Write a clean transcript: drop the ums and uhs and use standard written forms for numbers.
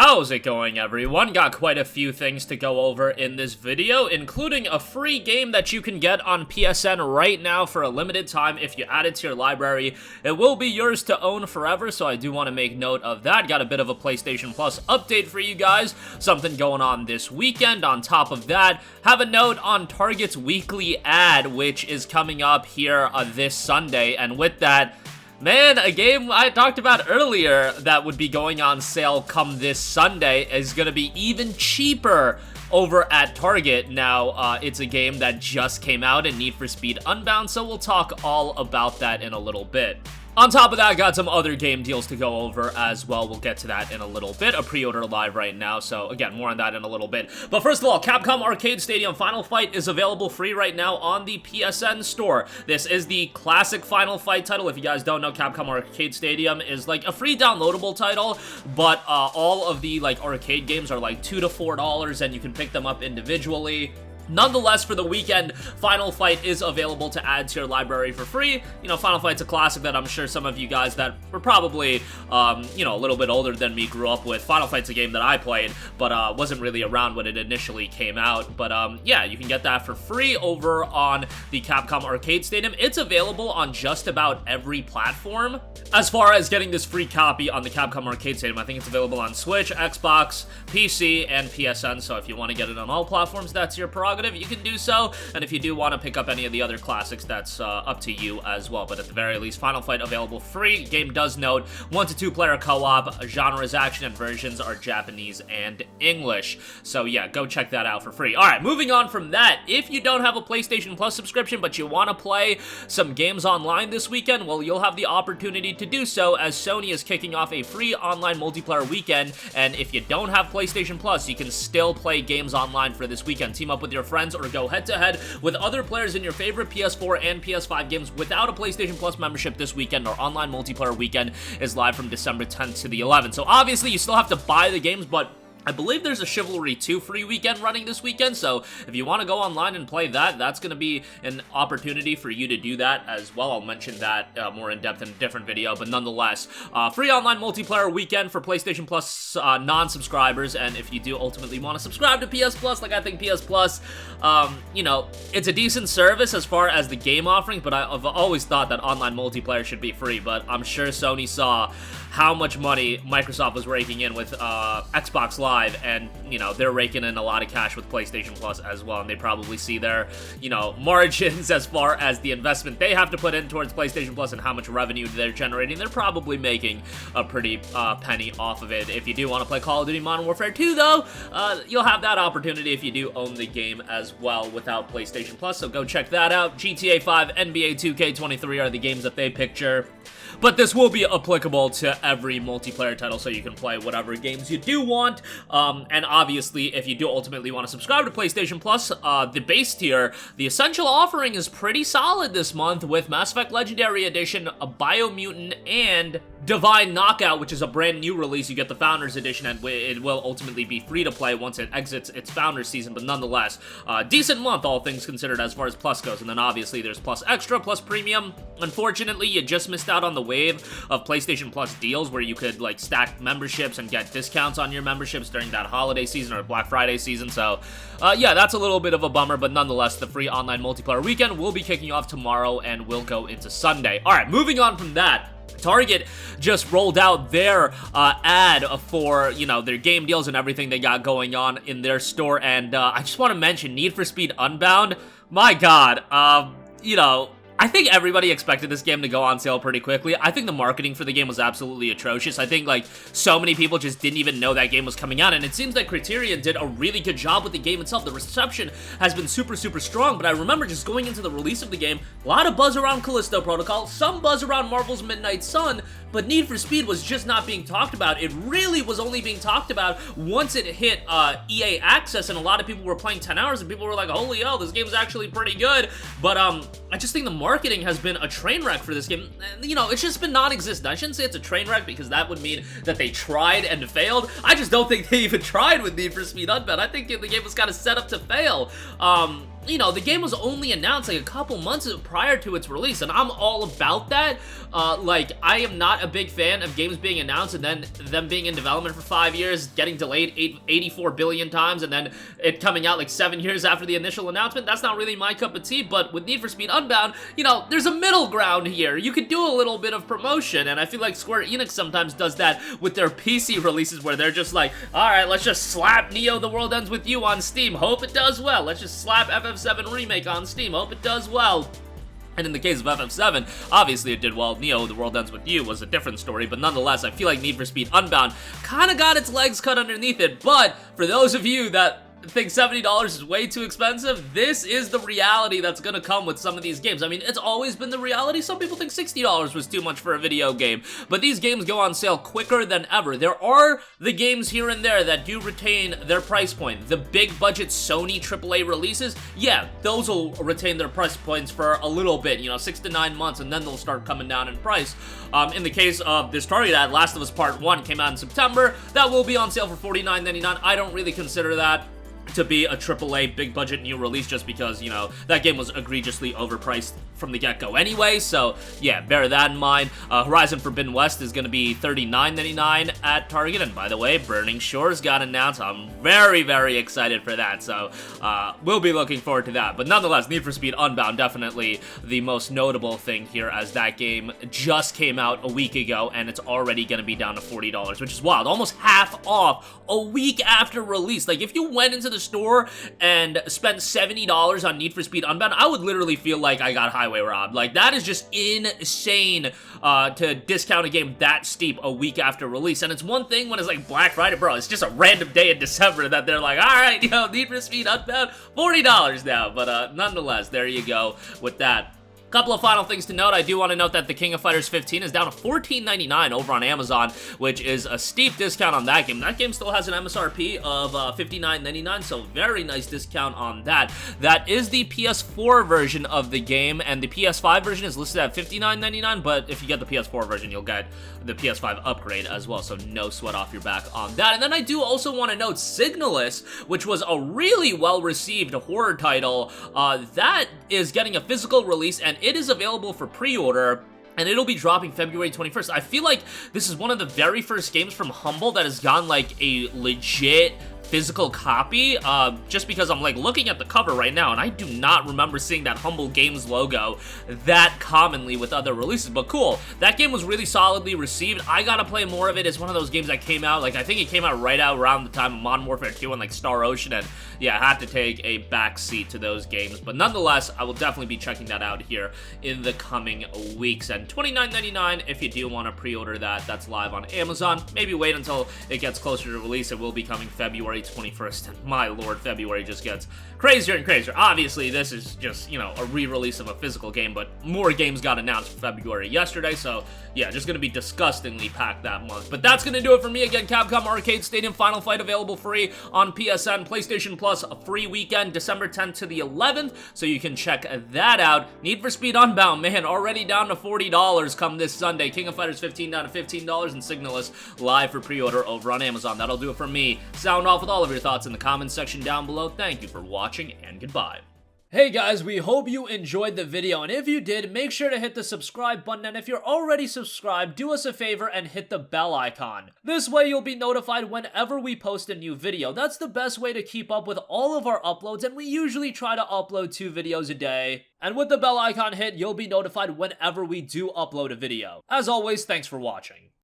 How's it going, everyone? Got quite a few things to go over in this video, including a free game that you can get on PSN right now for a limited time if you add it to your library. It will be yours to own forever, so I do want to make note of that. Got a bit of a PlayStation Plus update for you guys, something going on this weekend. On top of that, have a note on Target's weekly ad, which is coming up here this Sunday, and with that, man, a game I talked about earlier that would be going on sale come this Sunday is going to be even cheaper over at Target. Now, it's a game that just came out in Need for Speed Unbound, so we'll talk all about that in a little bit. On top of that, I got some other game deals to go over as well. We'll get to that in a little bit. A pre-order live right now, so again, more on that in a little bit. But first of all, Capcom Arcade Stadium Final Fight is available free right now on the PSN store. This is the classic Final Fight title. If you guys don't know, Capcom Arcade Stadium is like a free downloadable title, but all of the like arcade games are like $2 to $4, and you can pick them up individually. Nonetheless, for the weekend, Final Fight is available to add to your library for free. You know, Final Fight's a classic that I'm sure some of you guys that were probably, you know, a little bit older than me grew up with. Final Fight's a game that I played, but wasn't really around when it initially came out. But yeah, you can get that for free over on the Capcom Arcade Stadium. It's available on just about every platform. As far as getting this free copy on the Capcom Arcade Stadium, I think it's available on Switch, Xbox, PC, and PSN. So if you want to get it on all platforms, that's your prerogative. You can do so, and if you do want to pick up any of the other classics, that's up to you as well. But at the very least, Final Fight available free. Game does note 1 to 2 player co-op, genre is action, and versions are Japanese and English. So yeah, go check that out for free. Alright, moving on from that, if you don't have a PlayStation Plus subscription but you want to play some games online this weekend, well, you'll have the opportunity to do so, as Sony is kicking off a free online multiplayer weekend. And if you don't have PlayStation Plus, you can still play games online for this weekend. Team up with your friends or go head-to-head with other players in your favorite PS4 and PS5 games without a PlayStation Plus membership this weekend. Our online multiplayer weekend is live from December 10th to the 11th. So obviously, you still have to buy the games, but I believe there's a Chivalry 2 free weekend running this weekend, so if you want to go online and play that, that's going to be an opportunity for you to do that as well. I'll mention that more in depth in a different video, but nonetheless, free online multiplayer weekend for PlayStation Plus non-subscribers, and if you do ultimately want to subscribe to PS Plus, like I think PS Plus, you know, it's a decent service as far as the game offerings, but I've always thought that online multiplayer should be free, but I'm sure Sony saw how much money Microsoft was raking in with Xbox Live, and, you know, they're raking in a lot of cash with PlayStation Plus as well, and they probably see their, you know, margins as far as the investment they have to put in towards PlayStation Plus and how much revenue they're generating. They're probably making a pretty penny off of it. If you do want to play Call of Duty Modern Warfare 2, though, you'll have that opportunity if you do own the game as well without PlayStation Plus, so go check that out. GTA 5, NBA 2K23 are the games that they picture. But this will be applicable to every multiplayer title, so you can play whatever games you do want. And obviously, if you do ultimately want to subscribe to PlayStation Plus, the base tier, the Essential offering is pretty solid this month with Mass Effect Legendary Edition, a Biomutant, and Divine Knockout, which is a brand new release. You get the Founders Edition, and it will ultimately be free to play once it exits its Founders season, but nonetheless, decent month, all things considered, as far as Plus goes. And then obviously, there's Plus Extra, Plus Premium. Unfortunately, you just missed out on the wave of PlayStation Plus deals where you could like stack memberships and get discounts on your memberships during that holiday season or Black Friday season. So yeah, that's a little bit of a bummer, but nonetheless, the free online multiplayer weekend will be kicking off tomorrow and will go into Sunday. All right, moving on from that, Target just rolled out their ad for, you know, their game deals and everything they got going on in their store, and I just want to mention Need for Speed Unbound. My God, you know, I think everybody expected this game to go on sale pretty quickly. I think the marketing for the game was absolutely atrocious. I think, like, so many people just didn't even know that game was coming out, and it seems like Criterion did a really good job with the game itself. The reception has been super, super strong, but I remember just going into the release of the game, a lot of buzz around Callisto Protocol, some buzz around Marvel's Midnight Sun, but Need for Speed was just not being talked about. It really was only being talked about once it hit EA Access, and a lot of people were playing 10 hours, and people were like, holy hell, this game's actually pretty good. But I just think the marketing has been a train wreck for this game. You know, it's just been non-existent. I shouldn't say it's a train wreck because that would mean that they tried and failed. I just don't think they even tried with Need for Speed Unbound. I think the game was kind of set up to fail. you know, the game was only announced like a couple months prior to its release, and I'm all about that. Like, I am not a big fan of games being announced and then them being in development for 5 years, getting delayed 84 billion times, and then it coming out like 7 years after the initial announcement. That's not really my cup of tea, but with Need for Speed Unbound, you know, there's a middle ground here. You could do a little bit of promotion, and I feel like Square Enix sometimes does that with their PC releases, where they're just like, alright, let's just slap Neo The World Ends With You on Steam, hope it does well. Let's just slap FF7 Remake on Steam, hope it does well. And in the case of FF7, obviously it did well. Neo, The World Ends With You was a different story, but nonetheless, I feel like Need for Speed Unbound kind of got its legs cut underneath it. But for those of you that think $70 is way too expensive, this is the reality that's gonna come with some of these games. I mean, it's always been the reality. Some people think $60 was too much for a video game, but these games go on sale quicker than ever. There are the games here and there that do retain their price point. The big budget Sony AAA releases, yeah, those will retain their price points for a little bit, you know, 6 to 9 months, and then they'll start coming down in price. In the case of this Target ad, Last of Us Part 1 came out in September. That will be on sale for $49.99. I don't really consider that to be a AAA big budget new release, just because, you know, that game was egregiously overpriced from the get-go anyway, so yeah, bear that in mind. Horizon Forbidden West is going to be $39.99 at Target, and by the way, Burning Shores got announced. I'm very, very excited for that, so we'll be looking forward to that. But nonetheless, Need for Speed Unbound, definitely the most notable thing here, as that game just came out a week ago, and it's already going to be down to $40, which is wild. Almost half off a week after release. Like, if you went into the store and spent $70 on Need for Speed Unbound, I would literally feel like I got highway robbed. Like, that is just insane to discount a game that steep a week after release. And it's one thing when it's like Black Friday, bro, it's just a random day in December that they're like, alright, you know, Need for Speed Unbound, $40 now. But nonetheless, there you go with that. Couple of final things to note. I do want to note that the King of Fighters 15 is down to $14.99 over on Amazon, which is a steep discount on that game. That game still has an MSRP of $59.99, so very nice discount on that. That is the PS4 version of the game, and the PS5 version is listed at $59.99, but if you get the PS4 version, you'll get the PS5 upgrade as well, so no sweat off your back on that. And then I do also want to note Signalis, which was a really well-received horror title, that is getting a physical release, and it is available for pre-order, and it'll be dropping February 21st. I feel like this is one of the very first games from Humble that has gotten like a legit physical copy, just because I'm like looking at the cover right now and I do not remember seeing that Humble Games logo that commonly with other releases. But cool, that game was really solidly received. I gotta play more of it. It's one of those games that came out, like, I think it came out right out around the time of Modern Warfare 2 and like Star Ocean, and yeah, I had to take a back seat to those games. But nonetheless, I will definitely be checking that out here in the coming weeks. And $29.99 if you do want to pre-order that. That's live on Amazon. Maybe wait until it gets closer to release. It will be coming February 21st, and my lord, February just gets crazier and crazier. Obviously, this is just, you know, a re-release of a physical game, but more games got announced for February yesterday, so yeah, just gonna be disgustingly packed that month. But that's gonna do it for me. Again, Capcom Arcade Stadium Final Fight available free on PSN, PlayStation Plus, a free weekend, December 10th to the 11th, so you can check that out. Need for Speed Unbound, man, already down to $40 come this Sunday. King of Fighters 15 down to $15, and Signalis live for pre-order over on Amazon. That'll do it for me. Sound off with all of your thoughts in the comments section down below. Thank you for watching, and goodbye. Hey guys, we hope you enjoyed the video, and if you did, make sure to hit the subscribe button, and if you're already subscribed, do us a favor and hit the bell icon. This way you'll be notified whenever we post a new video. That's the best way to keep up with all of our uploads, and we usually try to upload 2 videos a day. And with the bell icon hit, you'll be notified whenever we do upload a video. As always, thanks for watching.